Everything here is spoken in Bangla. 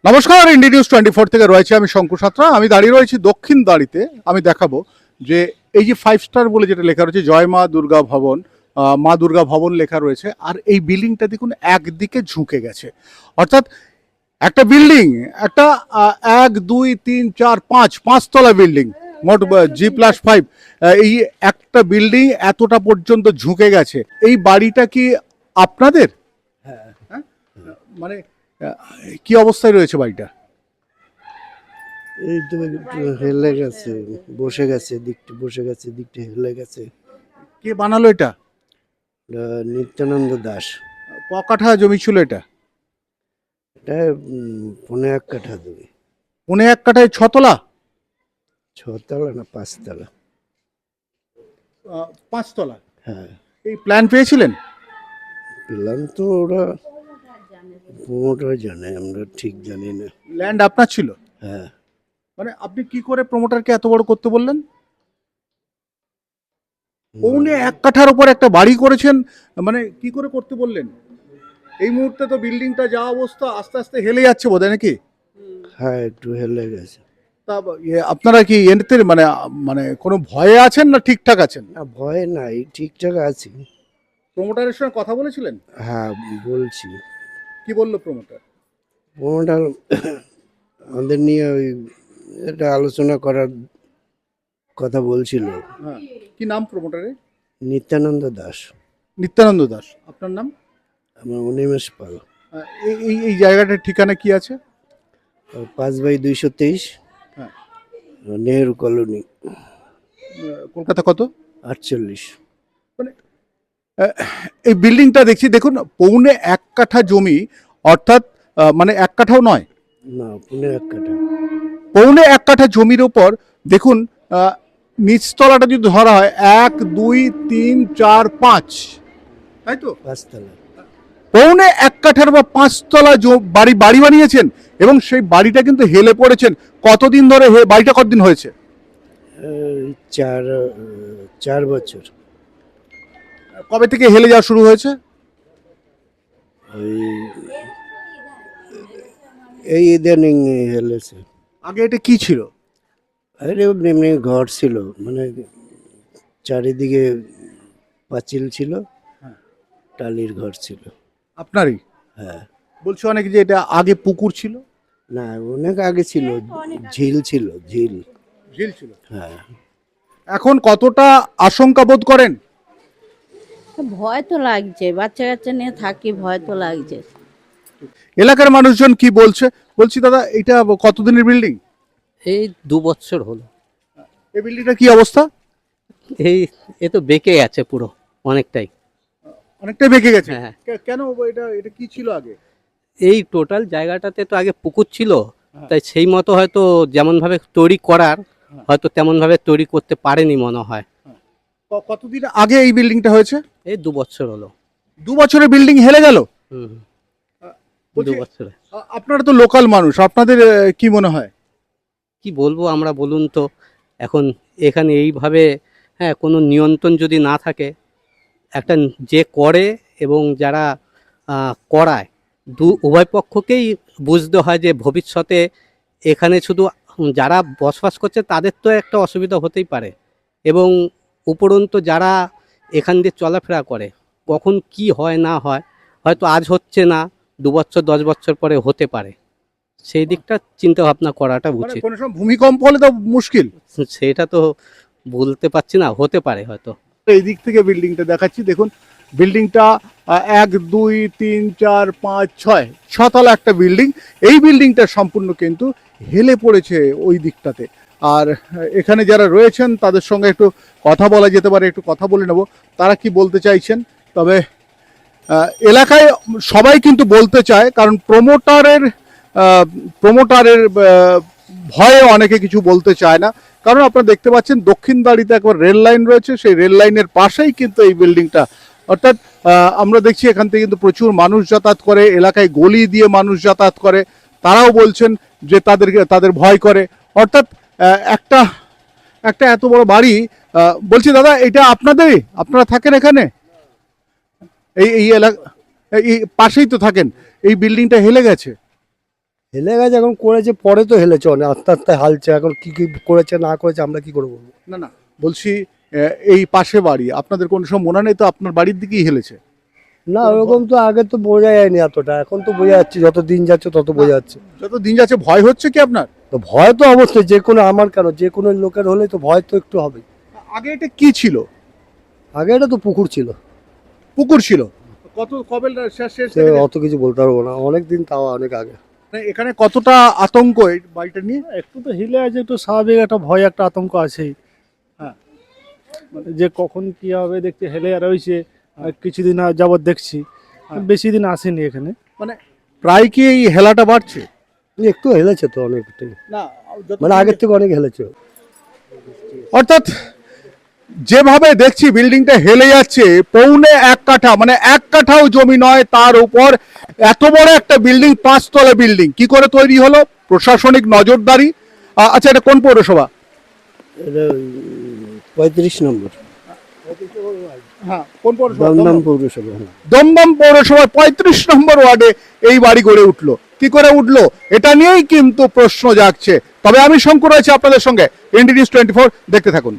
নমস্কার, ইন্ডি নিউজ 24 থেকে রয়েছে আমি শঙ্কু সাঁতরা। আমি দাঁড়িয়ে রয়েছি দক্ষিণ দাঁড়িতে। আমি দেখাবো যে এই যে 5 স্টার বলে যেটা লেখা রয়েছে জয় মা দুর্গা ভবন, মা দুর্গা ভবন লেখা রয়েছে। আর এই বিল্ডিংটা দেখুন একদিকে ঝুঁকে গেছে, অর্থাৎ একটা বিল্ডিং, একটা 1 2 3 4 5 তলা বিল্ডিং, মোট G+5। এই একটা বিল্ডিং এতটা পর্যন্ত ঝুঁকে গেছে। এই বাড়িটা কি আপনাদের? হ্যাঁ, হ্যাঁ, মানে কি অবস্থায় রয়েছে বাড়িটা? এই তো একটু হেলে গেছে, বসে গেছে, দিকটা বসে গেছে, দিকটা হেলে গেছে। কে বানালো এটা? নিত্যানন্দ দাস। ক কাঠা জমি ছিল এটা? এটা 1.5 কাঠা জমি। 1.5 কাঠায় 6 তলা? 6 তলা না 5 তলা? 5 তলা। হ্যাঁ, এই প্ল্যান পেয়েছিলেন? পেলাম তো, ওরা প্রমোটার জানে, আমরা ঠিক জানি না। ল্যান্ড আপনার ছিল? হ্যাঁ, মানে আপনি কি করে প্রমোটারকে এত বড় করতে বললেন? 1.5 কাঠার উপর একটা বাড়ি করেছেন, মানে কি করে করতে বললেন? এই মুহূর্তে তো বিল্ডিংটা যা অবস্থা, আস্তে আস্তে হেলে যাচ্ছে বোধহয়, নাকি? হ্যাঁ, একটু হেলে গেছে। তা আপনারা কি এতে মানে মানে কোনো ভয়ে আছেন না ঠিকঠাক আছেন? না, ভয় নাই, ঠিকঠাক আছি। প্রমোটারের সঙ্গে কথা বলেছিলেন? হ্যাঁ, বলছি। কি বললো প্রমোটার? প্রমোটার আমাদের নিয়ে ওই এটা আলোচনা করার কথা বলছিল। হ্যাঁ, কি নাম প্রমোটারের? নিত্যানন্দ দাস। নিত্যানন্দ দাস। আপনার নাম? আমার অনিমেষ পাল। এই এই এই জায়গাটার ঠিকানা কি আছে? 5/223, হ্যাঁ, নেহেরু কলোনি, কলকাতা কত? 48। মানে আহ, এই বিল্ডিংটা দেখছি, দেখুন 1.5 কাঠা জমি, অর্থাৎ মানে 1 কাঠাও নয়, না, 1.5 কাঠা। 1.5 কাঠা জমির ওপর দেখুন নিচতলাটা যদি ধরা হয় 1 2 3 4 5, তাই তো? 5 তলা। 1.5 কাঠার বা 5 তলা বাড়ি বাড়ি বানিয়েছেন, এবং সেই বাড়িটা কিন্তু হেলে পড়েছেন। কতদিন ধরে বাড়িটা কতদিন হয়েছে? এই 4 বছর। কবে থেকে হেলে যাওয়া শুরু হয়েছে? ওই এই ইদানিং হেলেছে। আগে এটা কি ছিল? আরে এমনি ঘর ছিল, মানে চারিদিকে পাঁচিল ছিল, হ্যাঁ। টালির ঘর ছিল। আপনারই? হ্যাঁ। বলছে অনেক যে এটা আগে পুকুর ছিল। না, অনেক আগে ছিল, ঝিল ছিল, ঝিল। ঝিল ছিল। হ্যাঁ। এখন কতটা আশঙ্কা বোধ করেন? ভয় তো লাগছে, বাচ্চা কাচ্চা নিয়ে থাকি, ভয় তো লাগছে। এলাকার মানুষজন কি বলছে? বলছি দাদা, এটা কতদিনের বিল্ডিং? এই 2 বছর হলো। এই বিল্ডিংটা কি অবস্থা? এই এ তো বেঁকে গেছে পুরো, অনেকটাই। অনেকটাই বেঁকে গেছে। হ্যাঁ। কেন? এটা এটা কি ছিল আগে? এই টোটাল জায়গাটাতে তো আগে পুকুর ছিল, হ্যাঁ। তাই সেই মতো হয়তো যেমন ভাবে তৈরি করার, হ্যাঁ। হয়তো তেমন ভাবে তৈরি করতে পারেনি মনে হয়। কতদিন আগে এই বিল্ডিংটা হয়েছে? এই 2 বছর হলো। 2 বছরের বিল্ডিং হেলে গেল? হুম, বলছি, 2 বছরে। আপনারা তো লোকাল মানুষ, আপনাদের কি মনে হয়? কি বলবো আমরা, বলুন তো। এখন এখানে এইভাবে, হ্যাঁ, কোনো নিয়ন্ত্রণ যদি না থাকে, একটা যে করে এবং যারা করায়, উভয় পক্ষকেই বুঝতে হয় যে ভবিষ্যতে এখানে শুধু যারা বসবাস করছে তাদের তো একটা অসুবিধা হতেই পারে, এবং উপরন্তু যারা এখান দিয়ে চলাফেরা করে, কখন কি হয় না হয়, হয়তো আজ হচ্ছে না, 2 বছর 10 বছর পরে হতে পারে। সেই দিকটা চিন্তা ভাবনা করাটা মানে উচিত। কোনো সময় ভূমিকম্প হলে তো মুশকিল। সেটা তো বলতে পারছি না, হতে পারে হয়তো। এই দিক থেকে বিল্ডিংটা দেখাচ্ছি, দেখুন বিল্ডিংটা 1 2 3 4 5 6 6 তলা একটা বিল্ডিং। এই বিল্ডিংটা সম্পূর্ণ কিন্তু হেলে পড়েছে ওই দিকটাতে। আর এখানে যারা রয়েছেন তাদের সঙ্গে একটু কথা বলা যেতে পারে, একটু কথা বলে নেব তারা কি বলতে চাইছেন। তবে এলাকায় সবাই কিন্তু বলতে চায়, কারণ প্রমোটারের ভয়ে অনেকে কিছু বলতে চায় না। কারণ আপনারা দেখতে পাচ্ছেন দক্ষিণ দাঁড়িতে একবার রেল লাইন রয়েছে, সেই রেল লাইনের পাশেই কিন্তু এই বিল্ডিংটা। অর্থাৎ আমরা দেখছি এখান থেকে কিন্তু প্রচুর মানুষ যাতায়াত করে, এলাকায় গলি দিয়ে মানুষ যাতায়াত করে। তারাও বলছেন যে তাদের ভয় করে। অর্থাৎ একটা একটা এত বড় বাড়ি, বলছি দাদা, এটা আপনাদেরই? আপনারা থাকেন এখানে? এই এই এলাকা, এই পাশেই তো থাকেন। এই বিল্ডিংটা হেলে গেছে। হেলে গেছে, এখন করেছে পরে তো হেলেছে অনেক, আস্তে আস্তে হালছে। এখন কি কি করেছে না করেছে আমরা কি করে বলবো? না না, বলছি এই পাশে বাড়ি আপনাদের, কোন সময় মনে নেই তো আপনার বাড়ির দিকেই হেলেছে? না ওরকম তো আগে তো বোঝা যায়নি এতটা, এখন তো বোঝা যাচ্ছে, যত দিন যাচ্ছে তত বোঝা যাচ্ছে। যত দিন যাচ্ছে ভয় হচ্ছে কি আপনার? তো ভয় তো অবশ্যই, যে কোনো, আমার কেন, যে কোনো লোকের হলে তো ভয় তো একটু হবে। আগে এটা কি ছিল? আগে এটা তো পুকুর ছিল। পুকুর ছিল? কত কবে শেষ শেষ সে অত কিছু বলতে পারবো না, অনেক দিন, তাও অনেক আগে। এখানে কতটা আতঙ্ক এই বাড়িটা নিয়ে? একটু তো হিলে আছে, একটু স্বাভাবিক একটা ভয়, একটা আতঙ্ক আছেই। হ্যাঁ। যে কখন কি হবে দেখছি, হেলে রয়েছে কিছুদিন যাবৎ দেখছি, বেশি দিন আসেনি এখানে। মানে প্রায় কি এই হেলাটা বাড়ছে? একটু হেলেছে তো অনেকটাই, না, মানে আগের থেকে অনেক হেলেছে। অর্থাৎ যেভাবে দেখছি বিল্ডিংটা হেলে যাচ্ছে, 1.25 কাঠা, মানে 1 কাঠাও জমি নয়, তার উপর এত বড় একটা বিল্ডিং, 5 তলা বিল্ডিং কি করে তৈরি হলো? প্রশাসনিক নজরদারি। আচ্ছা, এটা কোন পৌরসভা? এটা 35 নম্বর হ্যাঁ, কোন পৌরসভা? দমদম পৌরসভা। দমদম পৌরসভার 35 নম্বর ওয়ার্ডে এই বাড়ি গড়ে উঠলো। কি করে উঠলো এটা নিয়েই কিন্তু প্রশ্ন জাগছে। তবে আমি শঙ্কর রয়েছে আপনাদের সঙ্গে, ইন্ডিয়া নিউজ 24, দেখতে থাকুন।